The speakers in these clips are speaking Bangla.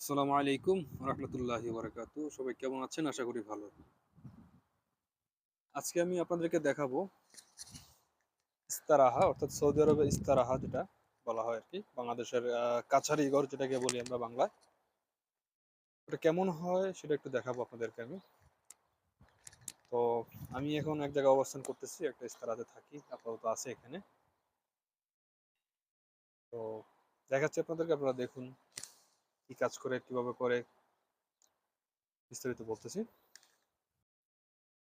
আসসালামু আলাইকুম রহমতুল্লাহি বারাকাতু। সবাই কেমন আছেন? আশা করি ভালো। আজকে আমি আপনাদেরকে দেখাবো ইস্তারাহা, অর্থাৎ সৌদি আরবে ইস্তারাহা যেটা বলা হয় আর কি, বাংলাদেশের কাছারি ঘর যেটাকে বলি আমরা বাংলায়। ওটা কেমন হয় সেটা একটু দেখাবো আপনাদেরকে আমি। তো আমি এখন এক জায়গায় অবস্থান করতেছি, একটা ইস্তারাতে থাকি, আপাতত আছে এখানে। তো দেখাচ্ছি আপনাদেরকে, আপনারা দেখুন কি কাজ করে, কিভাবে করে, বিস্তারিত বলতেছি।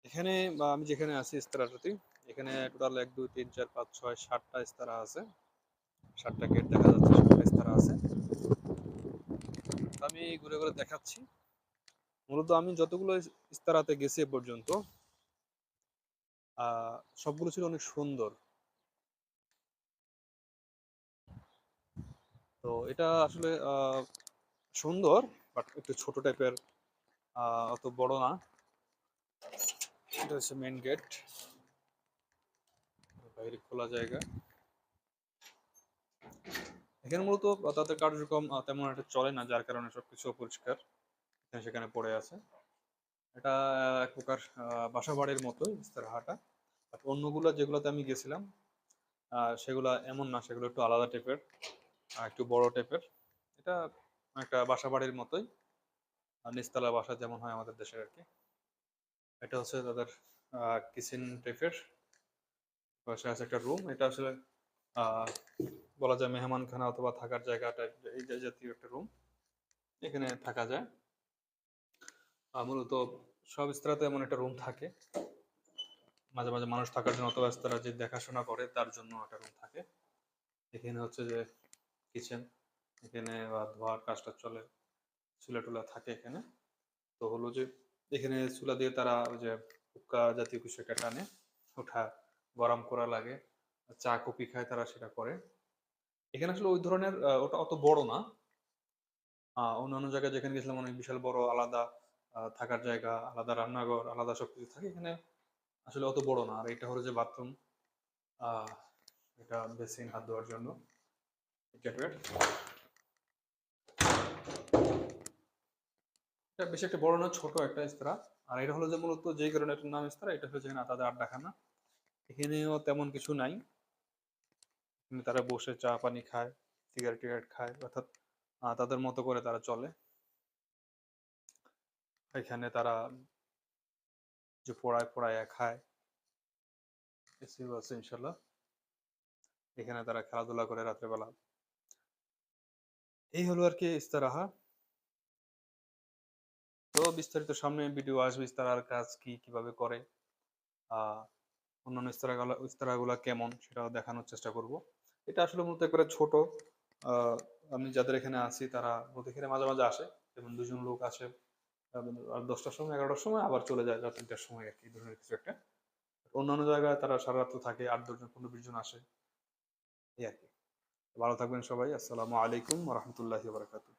এখানে বা আমি যেখানে আছি ইস্তারাটাতে, এখানে টোটাল 1 2 3 4 5 6 7টা ইস্তারা আছে। 7টা গেট দেখা যাচ্ছে, 7টা ইস্তারা আছে। তো আমি ঘুরে ঘুরে দেখাচ্ছি। মূলত আমি যতগুলো ইস্তারাতে গেছি এ পর্যন্ত, সবগুলো ছিল অনেক সুন্দর। তো এটা আসলে সুন্দর, বাট একটু ছোট টাইপের, অত বড় না। এটা হচ্ছে মেইন গেট, বাইরে খোলা জায়গা। এখানে মূলত তাদের কার্যক্রম তেমন একটা চলে না, যার কারণে সবকিছু অপরিষ্কার এখানে সেখানে পড়ে আছে। এটা এক প্রকার বাসা বাড়ির মতোই ইস্তারাহাটা। বাট অন্যগুলো যেগুলোতে আমি গেছিলাম, সেগুলা এমন না, সেগুলো একটু আলাদা টাইপের, একটু বড় টাইপের। এটা একটা বাসা বাড়ির মতোই, নিচতলা বাসা যেমন হয় আমাদের দেশের আর কি। এটা হচ্ছে তাদের কিচেন টাইপের। পাশে আছে একটা রুম। এটা আসলে আহ, বলা যায় মেহমানখানা অথবা থাকার জায়গা টাইপ, এই জাতীয় একটা রুম। এখানে থাকা যায়। মূলত সব ইস্তারাতে এমন একটা রুম থাকে। মাঝে মাঝে মানুষ থাকার জন্য অথবা ইস্তারা যে দেখাশোনা করে তার জন্য একটা রুম থাকে। এখানে হচ্ছে যে কিচেন, এখানে ধোয়ার কাজটা চলে, চুলা টুলা থাকে এখানে। তো হলো যে এখানে চুলা দিয়ে তারা ওই যে হুক্কা জাতীয় কিছু একটা টানে, ওঠা গরম করা লাগে। চা কফি খায় তারা, সেটা করে। এখানে আসলে ওই ধরনের ওটা অত বড় না। অন্যান্য জায়গায় যেখানে গেছিলাম অনেক বিশাল বড় আলাদা থাকার জায়গা, আলাদা রান্নাঘর, আলাদা সবকিছু থাকে। এখানে আসলে অত বড় না। আর এটা হলো যে বাথরুম, আহ এটা বেসিন, হাত ধোয়ার জন্য। এটা বেশি একটা বড় না, ছোট একটা ইস্তারা। আর এটা হলো যে মূলত যেই কারণে এটার নাম ইস্তারা, এটা হচ্ছে এখানে তাদের আড্ডাখানা। এখানেও তেমন কিছু নাই। এখানে তারা বসে চা পানি খায়, সিগারেট টিগারেট খায়, অর্থাৎ তাদের মতো করে তারা চলে। এখানে তারা যে পড়ায় পড়ায় খায়, এসিও আছে ইনশাল্লাহ। এখানে তারা খেলাধুলা করে রাত্রেবেলা। এই হলো আর কি ইস্তারাহা। তো বিস্তারিত সামনে ভিডিও আসবে, ইস্তারার কাজ কি, কিভাবে করে, আহ অন্যান্য ইস্তারাগুলা কেমন, সেটাও দেখানোর চেষ্টা করব। এটা আসলে মূলত একবারে ছোট। আহ, আমি যাদের এখানে আছি তারা মূলত এখানে মাঝে মাঝে আসে। যেমন দুজন লোক আসে, আর 10টার সময়, 11টার সময়, আবার চলে যায় রাত 3টার সময় আর কি, এই ধরনের কিছু একটা। অন্যান্য জায়গায় তারা সারা রাত থাকে, 8 10 জন, 15 20 জন আসে, এই আর কি। ভালো থাকবেন সবাই। আসসালামু আলাইকুম রহমতুল্লাহি বারাকাতুহু।